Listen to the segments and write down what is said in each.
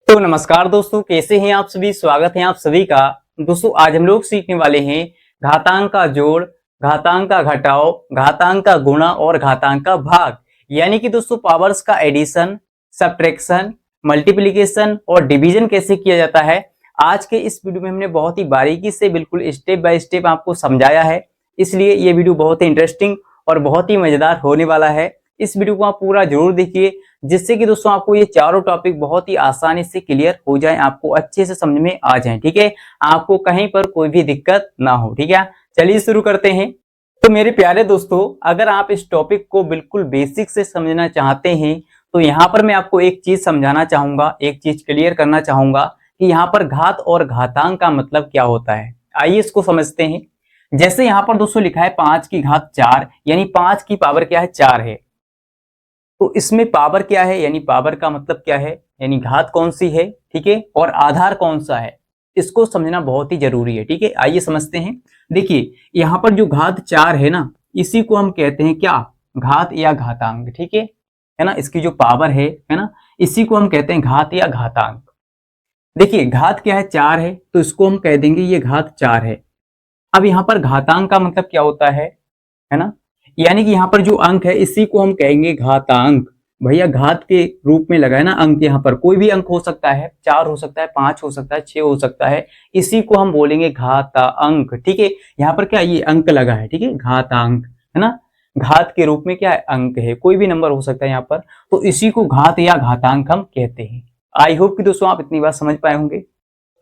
तो नमस्कार दोस्तों, कैसे हैं आप सभी। स्वागत है आप सभी का। दोस्तों आज हम लोग सीखने वाले हैं घातांक का जोड़, घातांक का घटाव, घातांक का गुणा और घातांक का भाग। यानी कि दोस्तों पावर्स का एडिशन, सब्ट्रैक्शन, मल्टीप्लिकेशन और डिवीजन कैसे किया जाता है। आज के इस वीडियो में हमने बहुत ही बारीकी से बिल्कुल स्टेप बाय स्टेप आपको समझाया है, इसलिए ये वीडियो बहुत ही इंटरेस्टिंग और बहुत ही मजेदार होने वाला है। इस वीडियो को आप पूरा जरूर देखिए, जिससे कि दोस्तों आपको ये चारों टॉपिक बहुत ही आसानी से क्लियर हो जाए, आपको अच्छे से समझ में आ जाए। ठीक है, आपको कहीं पर कोई भी दिक्कत ना हो। ठीक है, चलिए शुरू करते हैं। तो मेरे प्यारे दोस्तों, अगर आप इस टॉपिक को बिल्कुल बेसिक से समझना चाहते हैं तो यहाँ पर मैं आपको एक चीज समझाना चाहूंगा, एक चीज क्लियर करना चाहूंगा कि यहाँ पर घात और घातांक का मतलब क्या होता है। आइए इसको समझते हैं। जैसे यहाँ पर दोस्तों लिखा है 5 की घात 4, यानी 5 की पावर क्या है, 4 है। तो इसमें पावर क्या है, यानी पावर का मतलब क्या है, यानी घात कौन सी है। ठीक है, और आधार कौन सा है, इसको समझना बहुत ही जरूरी है। ठीक है, आइए समझते हैं। देखिए यहाँ पर जो घात 4 है ना, इसी को हम कहते हैं क्या, घात या घातांक। ठीक है ना, इसकी जो पावर है ना, इसी को हम कहते हैं घात या घातांक। देखिए घात क्या है, 4 है, तो इसको हम कह देंगे ये घात 4 है। अब यहाँ पर घातांक का मतलब क्या होता है ना, यानी कि यहाँ पर जो अंक है इसी को हम कहेंगे घातांक। भैया घात के रूप में लगा है ना अंक, यहाँ पर कोई भी अंक हो सकता है, 4 हो सकता है, 5 हो सकता है, 6 हो सकता है, इसी को हम बोलेंगे घातांक। ठीक है, यहाँ पर क्या ये अंक लगा है, ठीक है, घातांक है ना, घात के रूप में क्या है, अंक है, कोई भी नंबर हो सकता है यहाँ पर, तो इसी को घात या घातांक हम कहते हैं। आई होप कि दोस्तों आप इतनी बात समझ पाए होंगे।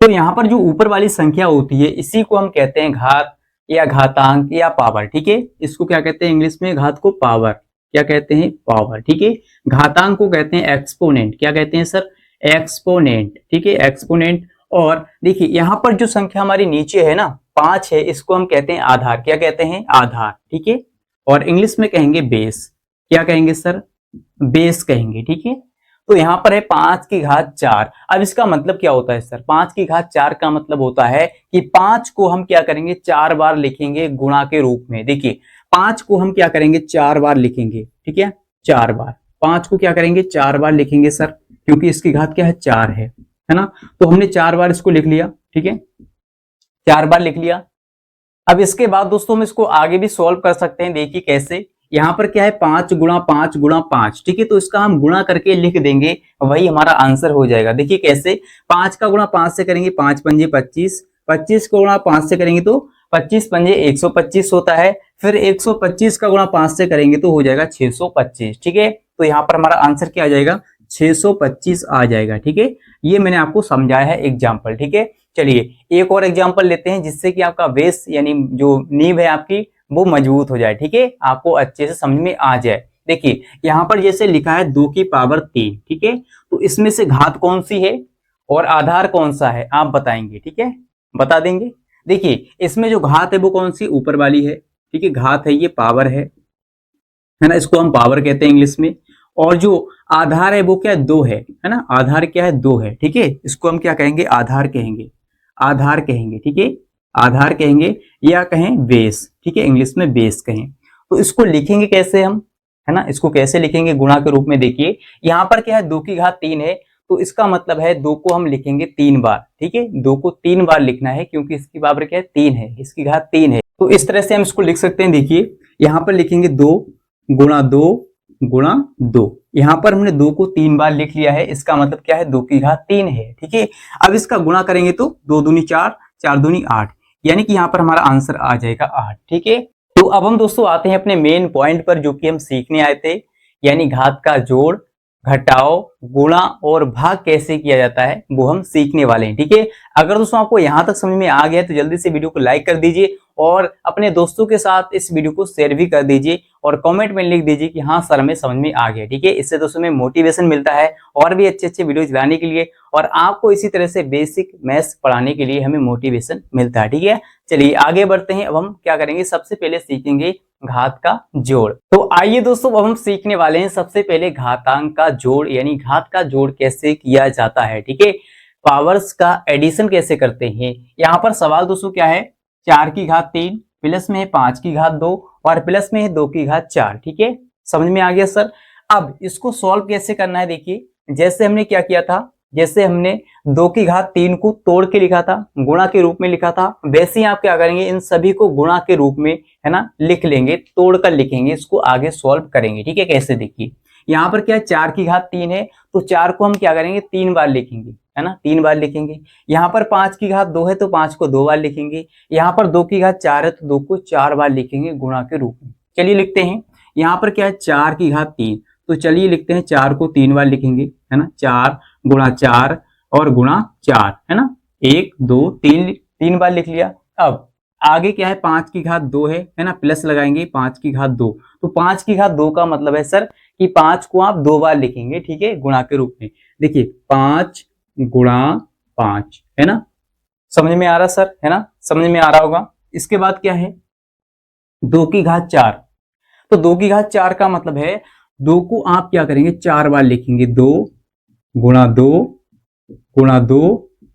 तो यहाँ पर जो ऊपर वाली संख्या होती है इसी को हम कहते हैं घात या घातांक या पावर। ठीक है, इसको क्या कहते हैं इंग्लिश में, घात को पावर क्या कहते हैं, पावर। ठीक है, घातांक को कहते हैं एक्सपोनेंट। क्या कहते हैं सर, एक्सपोनेंट। ठीक है, एक्सपोनेंट। और देखिए यहाँ पर जो संख्या हमारी नीचे है ना 5 है, इसको हम कहते हैं आधार। क्या कहते हैं, आधार। ठीक है, और इंग्लिश में कहेंगे बेस। क्या कहेंगे सर, बेस कहेंगे। ठीक है, तो यहाँ पर है 5 की घात 4। अब इसका मतलब क्या होता है सर, 5 की घात 4 का मतलब होता है कि 5 को हम क्या करेंगे, 4 बार लिखेंगे गुणा के रूप में। देखिए 5 को हम क्या करेंगे, 4 बार लिखेंगे। ठीक है, 4 बार 5 को क्या करेंगे, 4 बार लिखेंगे सर, क्योंकि इसकी घात क्या है, 4 है ना। तो हमने 4 बार इसको लिख लिया। ठीक है, 4 बार लिख लिया। अब इसके बाद दोस्तों हम इसको आगे भी सॉल्व कर सकते हैं। देखिए कैसे, यहाँ पर क्या है 5 गुणा 5 गुणा 5। ठीक है, तो इसका हम गुणा करके लिख देंगे, वही हमारा आंसर हो जाएगा। देखिए कैसे, 5 का गुणा 5 से करेंगे, 5 पंजे 25, 25 का गुणा 5 से करेंगे तो 25 पंजे 125 होता है। फिर 125 का गुणा 5 से करेंगे तो हो जाएगा 625। ठीक है, तो यहाँ पर हमारा आंसर क्या आ जाएगा, 625 आ जाएगा। ठीक है, ये मैंने आपको समझाया है एग्जाम्पल। ठीक है, चलिए एक और एग्जाम्पल लेते हैं, जिससे कि आपका बेस यानी जो नींव है आपकी वो मजबूत हो जाए। ठीक है, आपको अच्छे से समझ में आ जाए। देखिए यहाँ पर जैसे लिखा है 2 की पावर 3। ठीक है, तो इसमें से घात कौन सी है और आधार कौन सा है आप बताएंगे। ठीक है, बता देंगे। देखिए इसमें जो घात है वो कौन सी, ऊपर वाली है। ठीक है, घात है, ये पावर है ना, इसको हम पावर कहते हैं इंग्लिश में। और जो आधार है वो क्या है, 2 है ना, आधार क्या है, 2 है। ठीक है, इसको हम क्या कहेंगे, आधार कहेंगे, आधार कहेंगे। ठीक है, आधार कहेंगे या कहें बेस। ठीक है, इंग्लिश में बेस कहें। तो इसको लिखेंगे कैसे हम, है ना, इसको कैसे लिखेंगे, गुणा के रूप में। देखिए यहाँ पर क्या है, 2 की घात 3 है, तो इसका मतलब है 2 को हम लिखेंगे 3 बार। ठीक है, 2 को 3 बार लिखना है, क्योंकि इसकी पावर क्या है, 3 है, इसकी घात 3 है। तो इस तरह से हम इसको लिख सकते हैं। देखिए यहाँ पर लिखेंगे 2 गुणा 2 गुणा 2। यहाँ पर हमने 2 को 3 बार लिख लिया है, इसका मतलब क्या है, 2 की घात 3 है। ठीक है, अब इसका गुणा करेंगे तो 2 दूनी 4, 4 दूनी 8, यानी कि यहाँ पर हमारा आंसर आ जाएगा 8। ठीक है, तो अब हम दोस्तों आते हैं अपने मेन पॉइंट पर, जो कि हम सीखने आए थे, यानी घात का जोड़, घटाव, गुणा और भाग कैसे किया जाता है वो हम सीखने वाले हैं। ठीक है, अगर दोस्तों आपको यहाँ तक समझ में आ गया तो जल्दी से वीडियो को लाइक कर दीजिए और अपने दोस्तों के साथ इस वीडियो को शेयर भी कर दीजिए और कमेंट में लिख दीजिए कि हाँ सर हमें समझ में आ गया। ठीक है, इससे दोस्तों में मोटिवेशन मिलता है और भी अच्छे अच्छे वीडियोज लाने के लिए, और आपको इसी तरह से बेसिक मैथ्स पढ़ाने के लिए हमें मोटिवेशन मिलता है। ठीक है, चलिए आगे बढ़ते हैं। अब हम क्या करेंगे, सबसे पहले सीखेंगे घात का जोड़। तो आइए दोस्तों अब हम सीखने वाले हैं सबसे पहले घातांक का जोड़, यानी घात का जोड़ कैसे किया जाता है। ठीक है, पावर्स का एडिशन कैसे करते हैं। यहाँ पर सवाल दोस्तों क्या है, 4 की घात 3 प्लस में है 5 की घात 2 और प्लस में है 2 की घात 4। ठीक है, समझ में आ गया सर। अब इसको सॉल्व कैसे करना है, देखिए जैसे हमने क्या किया था, जैसे हमने 2 की घात 3 को तोड़ के लिखा था, गुणा के रूप में लिखा था, वैसे ही आप क्या करेंगे इन सभी को गुणा के रूप में है ना लिख लेंगे, तोड़ कर लिखेंगे, इसको आगे सॉल्व करेंगे। ठीक है, कैसे देखिए यहाँ पर क्या है 4 की घात 3 है तो 4 को हम क्या करेंगे 3 बार लिखेंगे, है ना 3 बार लिखेंगे। यहाँ पर 5 की घात 2 है तो 5 को 2 बार लिखेंगे। यहाँ पर 2 की घात 4 है तो 2 को 4 बार लिखेंगे गुणा के रूप में। चलिए लिखते हैं। यहाँ पर क्या है 4 की घात 3, तो चलिए लिखते हैं 4 को 3 बार लिखेंगे, है ना 4 गुणा 4 और गुणा 4, है ना 1 2 3 3 बार लिख लिया। अब आगे क्या है 5 की घात 2 है ना, प्लस लगाएंगे 5 की घात 2, तो 5 की घात 2 का मतलब है सर कि 5 को आप 2 बार लिखेंगे, ठीक है गुणा के रूप में। देखिए 5 गुणा 5, है ना, समझ में आ रहा सर, है ना, समझ में आ रहा होगा। इसके बाद क्या है 2 की घात 4, तो 2 की घात 4 का मतलब है 2 को आप क्या करेंगे 4 बार लिखेंगे, 2 गुणा 2 गुणा 2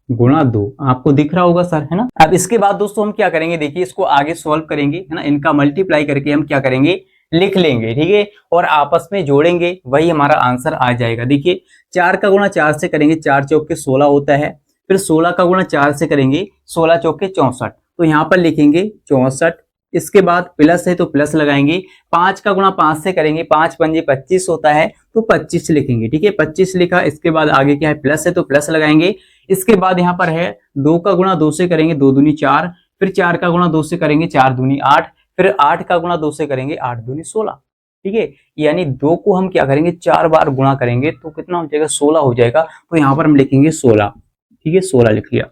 गुणा 2, आपको दिख रहा होगा सर, है ना। अब इसके बाद दोस्तों हम क्या करेंगे, देखिए इसको आगे सॉल्व करेंगे, है ना, इनका मल्टीप्लाई करके हम क्या करेंगे लिख लेंगे, ठीक है, और आपस में जोड़ेंगे, वही हमारा आंसर आ जाएगा। देखिए 4 का गुणा 4 से करेंगे, 4 चौक के 16 होता है, फिर 16 का गुणा 4 से करेंगे, 16 चौक के 64, तो यहाँ पर लिखेंगे 64। इसके बाद प्लस है तो प्लस लगाएंगे, 5 का गुणा 5 से करेंगे, 5 पंजे 25 होता है तो 25 लिखेंगे, ठीक है 25 लिखा। इसके बाद आगे क्या है प्लस है तो प्लस लगाएंगे। इसके बाद यहाँ पर है 2 का गुणा 2 से करेंगे, 2 दूनी 4, फिर 4 का गुणा 2 से करेंगे, 4 दूनी 8, फिर 8 का गुणा 2 से करेंगे, 8 दूनी 16, ठीक है, यानी 2 को हम क्या करेंगे 4 बार गुणा करेंगे तो कितना हो जाएगा 16 हो जाएगा, तो यहाँ पर हम लिखेंगे 16, ठीक है 16 लिख लिया।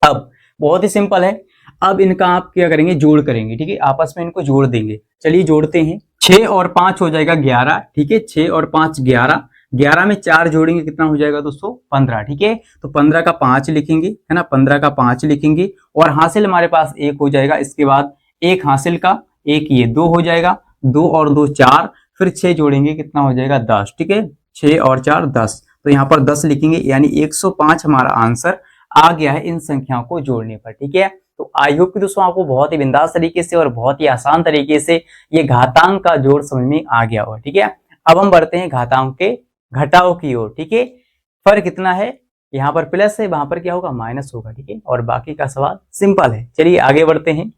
अब बहुत ही सिंपल है, अब इनका आप क्या करेंगे जोड़ करेंगे, ठीक है आपस में इनको जोड़ देंगे। चलिए जोड़ते हैं, 6 और 5 हो जाएगा 11, ठीक है 6 और 5 11, 11 में 4 जोड़ेंगे कितना हो जाएगा दोस्तों 15, ठीक है, तो 15 का 5 लिखेंगे, है ना 15 का 5 लिखेंगे, और हासिल हमारे पास 1 हो जाएगा। इसके बाद 1 हासिल का 1 ये 2 हो जाएगा, 2 और 2 4, फिर 6 जोड़ेंगे कितना हो जाएगा 10, ठीक है 6 और 4 10, तो यहाँ पर 10 लिखेंगे, यानी 105 हमारा आंसर आ गया है इन संख्याओं को जोड़ने पर, ठीक है। तो आई होप कि दोस्तों आपको बहुत ही बिंदास तरीके से और बहुत ही आसान तरीके से ये घातांक का जोड़ समझ में आ गया होगा, ठीक है। अब हम बढ़ते हैं घातांक के घटाव की ओर, ठीक है। फर्क कितना है, यहाँ पर प्लस है वहां पर क्या होगा माइनस होगा, ठीक है, और बाकी का सवाल सिंपल है। चलिए आगे बढ़ते हैं।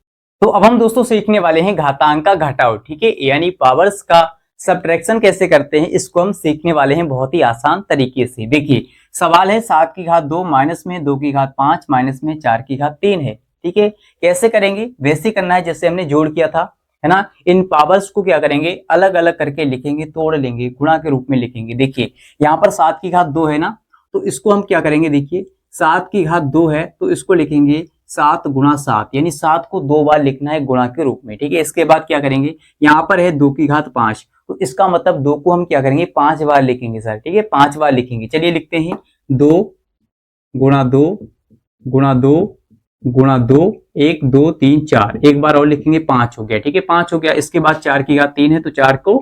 तो अब हम दोस्तों सीखने वाले हैं घातांक का घटाव, ठीक है, यानी पावर्स का सब्ट्रैक्शन कैसे करते हैं, इसको हम सीखने वाले हैं बहुत ही आसान तरीके से। देखिए सवाल है 7 की घात 2 माइनस में 2 की घात 5 माइनस में 4 की घात 3 है, ठीक है। कैसे करेंगे, वैसे करना है जैसे हमने जोड़ किया था, है ना। इन पावर्स को क्या करेंगे अलग अलग करके लिखेंगे, तोड़ लेंगे, गुणा के रूप में लिखेंगे। देखिए यहाँ पर 7 की घात 2 है ना, तो इसको हम क्या करेंगे, देखिए 7 की घात 2 है तो इसको लिखेंगे 7 गुणा 7, यानी 7 को 2 बार लिखना है गुणा के रूप में, ठीक है। इसके बाद क्या करेंगे, यहाँ पर है 2 की घात 5, तो इसका मतलब 2 को हम क्या करेंगे 5 बार लिखेंगे सर, ठीक है 5 बार लिखेंगे। चलिए लिखते हैं 2 गुणा 2 गुणा 2 गुणा 2, 1 2 3 4, एक बार और लिखेंगे 5 हो गया, ठीक है 5 हो गया। इसके बाद 4 की घात 3 है तो 4 को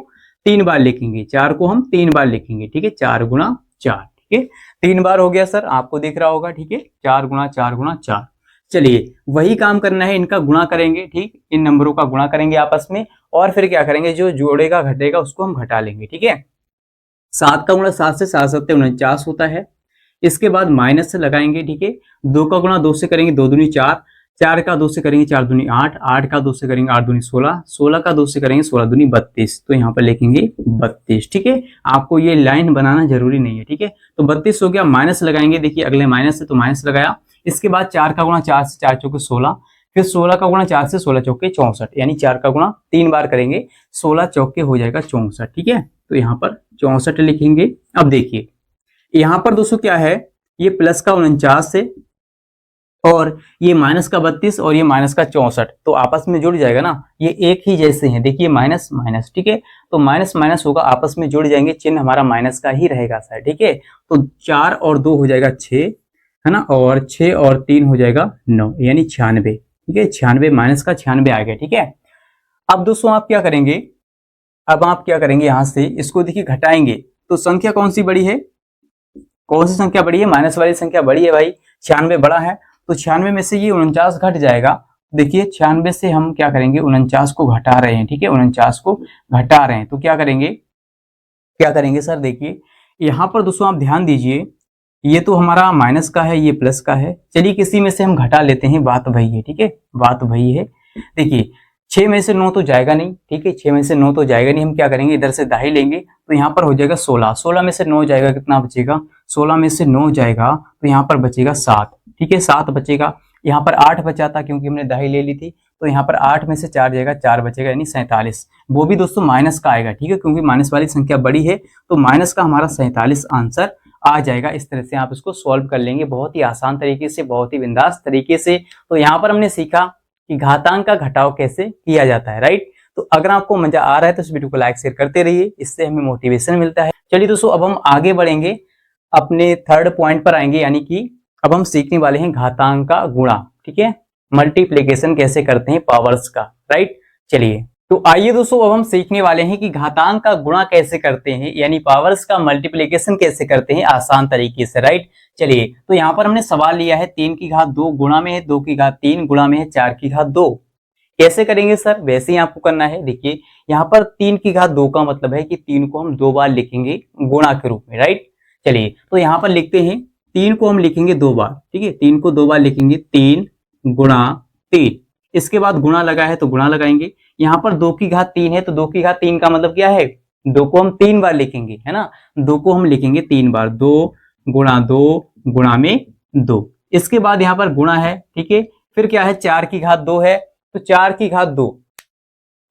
3 बार लिखेंगे, 4 को हम 3 बार लिखेंगे, ठीक है 4 गुणा 4, ठीक है 3 बार हो गया सर, आपको दिख रहा होगा, ठीक है 4 गुणा 4 गुणा 4। चलिए वही काम करना है, इनका गुणा करेंगे, ठीक इन नंबरों का गुणा करेंगे आपस में, और फिर क्या करेंगे जो जोड़ेगा घटेगा उसको हम घटा लेंगे, ठीक है। 7 का गुणा 7 से 7 7 49 होता है। इसके बाद माइनस से लगाएंगे, ठीक है 2 का गुणा 2 से करेंगे, 2 दूनी 4, 4 का 2 से करेंगे 4 दूनी 8, 8 का 2 से करेंगे 8 दूनी 16, 16 का 2 से करेंगे 16 दूनी 32, तो यहाँ पर लिखेंगे 32, ठीक है। आपको ये लाइन बनाना जरूरी नहीं है, ठीक है। तो 32 हो गया, माइनस लगाएंगे, देखिए अगले माइनस है तो माइनस लगाया। इसके बाद 4 का गुणा 4 से 4 चौके 16, फिर 16 का गुणा 4 से 16 चौके 64, यानी 4 का गुणा 3 बार करेंगे, 16 चौके हो जाएगा 64, ठीक है। तो यहाँ पर 64 लिखेंगे। अब देखिए यहाँ पर दोस्तों क्या है, ये प्लस का 49 है और ये माइनस का 32 और ये माइनस का 64, तो आपस में जुड़ जाएगा ना, ये एक ही जैसे हैं, देखिए माइनस माइनस, ठीक है, तो माइनस माइनस होगा, आपस में जुड़ जाएंगे, चिन्ह हमारा माइनस का ही रहेगा सर, ठीक है। तो 4 और 2 हो जाएगा 6, है ना, और 6 और 3 हो जाएगा 9, यानी 96, ठीक है 96, माइनस का 96 आ गया, ठीक है। अब दोस्तों आप क्या करेंगे, अब आप क्या करेंगे यहां से इसको देखिए घटाएंगे, तो संख्या कौन सी बड़ी है, कौन सी संख्या बड़ी है, माइनस वाली संख्या बड़ी है भाई, 96 बड़ा है, तो 96 में से ये 49 घट जाएगा। देखिए 96 से हम क्या करेंगे 49 को घटा रहे हैं, ठीक है 49 को घटा रहे हैं, तो क्या करेंगे सर, देखिए यहाँ पर दोस्तों आप ध्यान दीजिए, ये तो हमारा माइनस का है, ये प्लस का है। चलिए किसी में से हम घटा लेते हैं, बात वही है, ठीक है, बात वही है। देखिए 6 में से 9 तो जाएगा नहीं, ठीक है, 6 में से 9 तो जाएगा नहीं। हम क्या करेंगे, इधर से दाही लेंगे तो यहाँ पर हो जाएगा 16। 16 में से 9 जाएगा, कितना बचेगा, 16 में से 9 जाएगा तो यहाँ पर बचेगा 7, ठीक है, 7 बचेगा। यहाँ पर 8 बचा था क्योंकि हमने दाही ले ली थी, तो यहाँ पर 8 में से 4 जाएगा, 4 बचेगा, यानी 47। वो भी दोस्तों माइनस का आएगा, ठीक है, क्योंकि माइनस वाली संख्या बड़ी है, तो माइनस का हमारा 47 आंसर आ जाएगा। इस तरह से आप इसको सॉल्व कर लेंगे बहुत ही आसान तरीके से, बहुत ही बिंदास तरीके से। तो यहाँ पर हमने सीखा कि घातांक का घटाव कैसे किया जाता है, राइट। तो अगर आपको मजा आ रहा है तो इस वीडियो को लाइक शेयर करते रहिए, इससे हमें मोटिवेशन मिलता है। चलिए दोस्तों, अब हम आगे बढ़ेंगे, अपने थर्ड पॉइंट पर आएंगे, यानी कि अब हम सीखने वाले हैं घातांक का गुणा, ठीक है, मल्टीप्लीकेशन कैसे करते हैं पावर्स का, राइट। चलिए तो आइए दोस्तों, अब हम सीखने वाले हैं कि घातांक का गुणा कैसे करते हैं, यानी पावर्स का मल्टीप्लीकेशन कैसे करते हैं आसान तरीके से, राइट। चलिए तो यहाँ पर हमने सवाल लिया है 3 की घात 2 गुणा में है 2 की घात 3 गुणा में है 4 की घात 2। कैसे करेंगे सर, वैसे ही आपको करना है। देखिए यहाँ पर 3 की घात 2 का मतलब है कि 3 को हम 2 बार लिखेंगे गुणा के रूप में, राइट। चलिए तो यहाँ पर लिखते हैं 3 को हम लिखेंगे 2 बार, ठीक है, 3 को 2 बार लिखेंगे, 3 गुणा 3। इसके बाद गुणा लगा है तो गुणा लगाएंगे। यहाँ पर 2 की घात 3 है तो 2 की घात 3 का मतलब क्या है, 2 को हम 3 बार लिखेंगे, है ना, 2 को हम लिखेंगे 3 बार, 2 गुणा 2 गुणा में 2। इसके बाद यहाँ पर गुणा है, ठीक है, फिर क्या है, 4 की घात 2 है तो 4 की घात 2,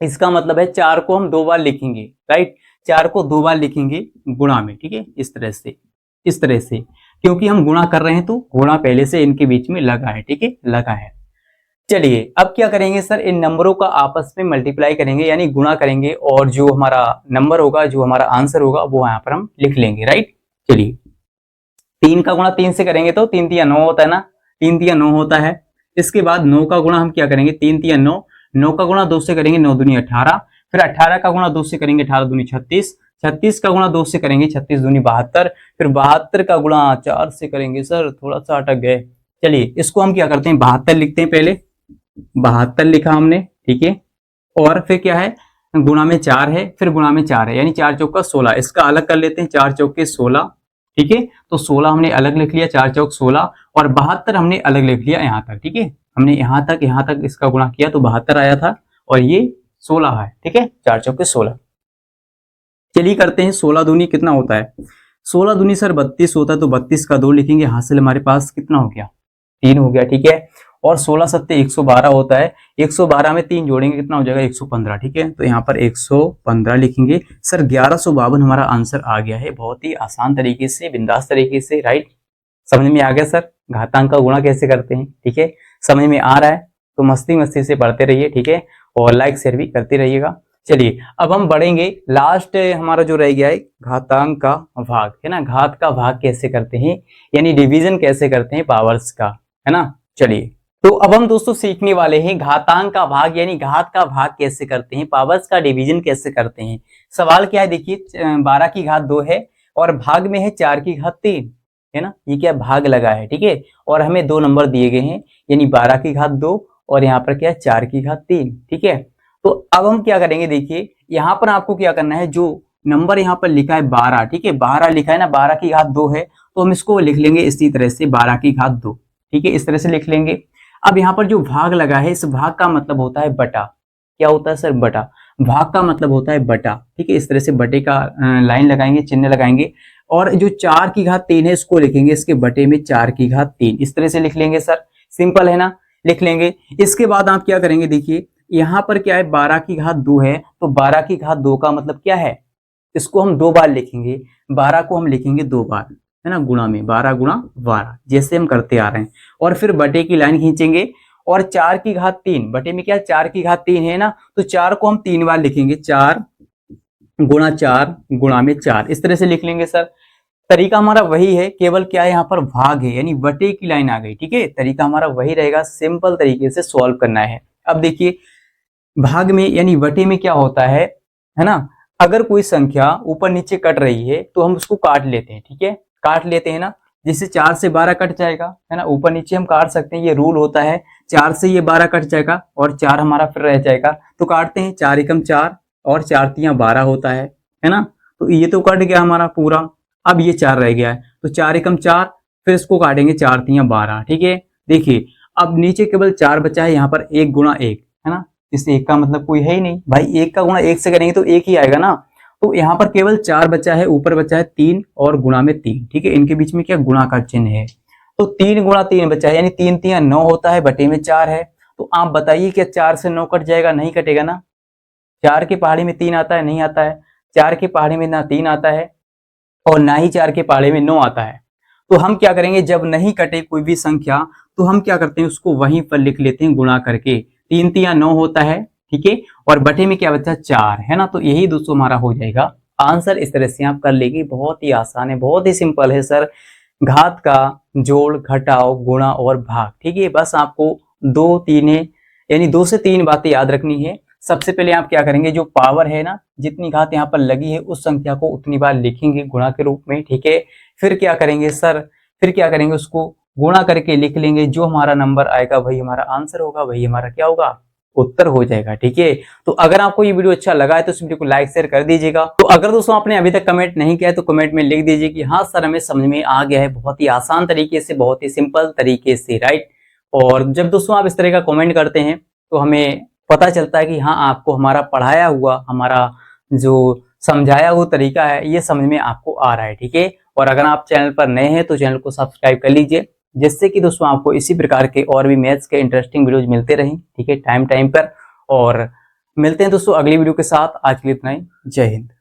इसका मतलब है 4 को हम 2 बार लिखेंगे, राइट, 4 को 2 बार लिखेंगे गुणा में, ठीक है, इस तरह से, इस तरह से, क्योंकि हम गुणा कर रहे हैं तो गुणा पहले से इनके बीच में लगा है, ठीक है, लगा है। चलिए अब क्या करेंगे सर, इन नंबरों का आपस में मल्टीप्लाई करेंगे, यानी गुणा करेंगे, और जो हमारा नंबर होगा, जो हमारा आंसर होगा, वो यहाँ पर हम लिख लेंगे, राइट। चलिए 3 का गुणा 3 से करेंगे तो 3 तिया 9 होता है ना, 3 तिया 9 होता है। इसके बाद 9 का गुणा हम क्या करेंगे, 3 तिया 9, 9 का गुणा 2 से करेंगे, 9 दूनी 18, फिर 18 का गुणा 2 से करेंगे, 18 दूनी 36, 36 का गुणा 2 से करेंगे, 36 दूनी 72, फिर 72 का गुणा 4 से करेंगे, सर थोड़ा सा अटक गए। चलिए इसको हम क्या करते हैं, 72 लिखते हैं, पहले 72 लिखा हमने, ठीक है, और फिर क्या है, गुणा में 4 है, फिर गुणा में 4 है, यानी 4 चौका 16। इसका अलग कर लेते हैं, 4 चौके 16, ठीक है, तो 16 हमने अलग लिख लिया, 4 चौक 16, और 72 हमने अलग लिख लिया यहाँ तक, ठीक है, हमने यहाँ तक इसका गुणा किया तो 72 आया था, और ये 16 है, ठीक है, 4 चौके 16। चलिए करते हैं, 16 दूनी कितना होता है, 16 दूनी सर 32 होता है, तो 32 का 2 लिखेंगे, हासिल हमारे पास कितना हो गया, 3 हो गया, ठीक है, और 16 सत्ते 112 होता है, 112 में 3 जोड़ेंगे कितना हो जाएगा, 115, ठीक है, तो यहाँ पर 115 लिखेंगे। सर 1152 हमारा आंसर आ गया है, बहुत ही आसान तरीके से, बिंदास तरीके से, राइट। समझ में आ गया सर घातांक का गुणा कैसे करते हैं, ठीक है, समझ में आ रहा है तो मस्ती मस्ती से पढ़ते रहिए, ठीक है, और लाइक शेयर भी करते रहिएगा। चलिए अब हम बढ़ेंगे, लास्ट हमारा जो रह गया है घातांक का भाग, है ना, घात का भाग कैसे करते हैं, यानी डिवीजन कैसे करते हैं पावर्स का, है ना। चलिए तो अब हम दोस्तों सीखने वाले हैं घातांक का भाग, यानी घात का भाग कैसे करते हैं, पावर्स का डिवीजन कैसे करते हैं। सवाल क्या है, देखिए 12 की घात 2 है और भाग में है 4 की घात 3, है ना, ये क्या भाग लगा है, ठीक है, और हमें 2 नंबर दिए गए हैं, यानी 12 की घात 2 और यहाँ पर क्या है 4 की घात 3, ठीक है। तो अब हम क्या करेंगे, देखिए यहाँ पर आपको क्या करना है, जो नंबर यहाँ पर लिखा है 12, ठीक है, 12 लिखा है ना, 12 की घात 2 है, तो हम इसको लिख लेंगे इसी तरह से, 12 की घात 2, ठीक है, इस तरह से लिख लेंगे। अब यहाँ पर जो भाग लगा है, इस भाग का मतलब होता है बटा, क्या होता है सर, बटा, भाग का मतलब होता है बटा, ठीक है, इस तरह से बटे का लाइन लगाएंगे, चिन्ह लगाएंगे, और जो 4 की घात 3 है इसको लिखेंगे इसके बटे में 4 की घात 3, इस तरह से लिख लेंगे सर, सिंपल है ना, लिख लेंगे। इसके बाद आप क्या करेंगे, देखिए यहाँ पर क्या है, 12 की घात 2 है, तो 12 की घात 2 का मतलब क्या है, इसको हम 2 बार लिखेंगे, 12 को हम लिखेंगे 2 बार, है ना, गुणा में 12 गुणा 12, जैसे हम करते आ रहे हैं, और फिर बटे की लाइन खींचेंगे, और 4 की घात 3 बटे में क्या, 4 की घात 3 है ना, तो 4 को हम 3 बार लिखेंगे, 4 गुणा 4 गुणा में 4, इस तरह से लिख लेंगे सर। तरीका हमारा वही है, केवल क्या है यहाँ पर भाग है, यानी बटे की लाइन आ गई, ठीक है, तरीका हमारा वही रहेगा, सिंपल तरीके से सॉल्व करना है। अब देखिए भाग में यानी बटे में क्या होता है ना, अगर कोई संख्या ऊपर नीचे कट रही है तो हम उसको काट लेते हैं, ठीक है, काट लेते हैं ना, जिससे 4 से 12 कट जाएगा, है ना, ऊपर नीचे हम काट सकते हैं, ये रूल होता है, 4 से ये 12 कट जाएगा और 4 हमारा फिर रह जाएगा, तो काटते हैं, 4 एकम 4 और 4 तियां 12 होता है ना, तो ये तो कट गया हमारा पूरा, अब ये 4 रह गया है, तो 4 एकम 4 फिर इसको काटेंगे 4 तियां 12, ठीक है। देखिए अब नीचे केवल 4 बचा है, यहाँ पर 1 गुणा 1 है ना, इस 1 का मतलब कोई है ही नहीं भाई, 1 का गुणा 1 से करेंगे तो 1 ही आएगा ना। तो यहाँ पर केवल 4 बचा है, ऊपर बचा है 3 और गुणा में 3, ठीक है। इनके बीच में क्या गुणा का चिन्ह है, तो 3 गुणा 3 बचा है, यानी 3 तियां 9 होता है, बटे में 4 है। तो आप बताइए क्या 4 से 9 कट जाएगा? नहीं कटेगा ना। 4 की पहाड़ी में 3 आता है? नहीं आता है। 4 की पहाड़ी में ना 3 आता है और ना ही 4 के पहाड़े में 9 आता है। तो हम क्या करेंगे, जब नहीं कटे कोई भी संख्या तो हम क्या करते हैं, उसको वहीं पर लिख लेते हैं गुणा करके। 3 तियां 9 होता है, ठीक है, और बटे में क्या बचा 4 है ना। तो यही दोस्तों हमारा हो जाएगा आंसर। इस तरह से आप कर लेंगे, बहुत ही आसान है, बहुत ही सिंपल है सर। घात का जोड़, घटाव, गुणा और भाग, ठीक है। बस आपको 2 3 यानी 2 से 3 बातें याद रखनी है। सबसे पहले आप क्या करेंगे, जो पावर है ना, जितनी घात यहाँ पर लगी है उस संख्या को उतनी बार लिखेंगे गुणा के रूप में, ठीक है। फिर क्या करेंगे सर, फिर क्या करेंगे, उसको गुणा करके लिख लेंगे। जो हमारा नंबर आएगा वही हमारा आंसर होगा, वही हमारा क्या होगा, उत्तर हो जाएगा, ठीक है। तो अगर आपको ये वीडियो अच्छा लगा है तो इस वीडियो को लाइक शेयर कर दीजिएगा। तो अगर दोस्तों आपने अभी तक कमेंट नहीं किया है तो कमेंट में लिख दीजिए कि हाँ सर हमें समझ में आ गया है, बहुत ही आसान तरीके से, बहुत ही सिंपल तरीके से, राइट। और जब दोस्तों आप इस तरह का कमेंट करते हैं तो हमें पता चलता है कि हाँ आपको हमारा पढ़ाया हुआ, हमारा जो समझाया हुआ तरीका है ये समझ में आपको आ रहा है, ठीक है। और अगर आप चैनल पर नए हैं तो चैनल को सब्सक्राइब कर लीजिए, जिससे कि दोस्तों आपको इसी प्रकार के और भी मैथ्स के इंटरेस्टिंग वीडियोज मिलते रहें, ठीक है, टाइम टाइम पर। और मिलते हैं दोस्तों अगली वीडियो के साथ। आज के लिए इतना ही। जय हिंद।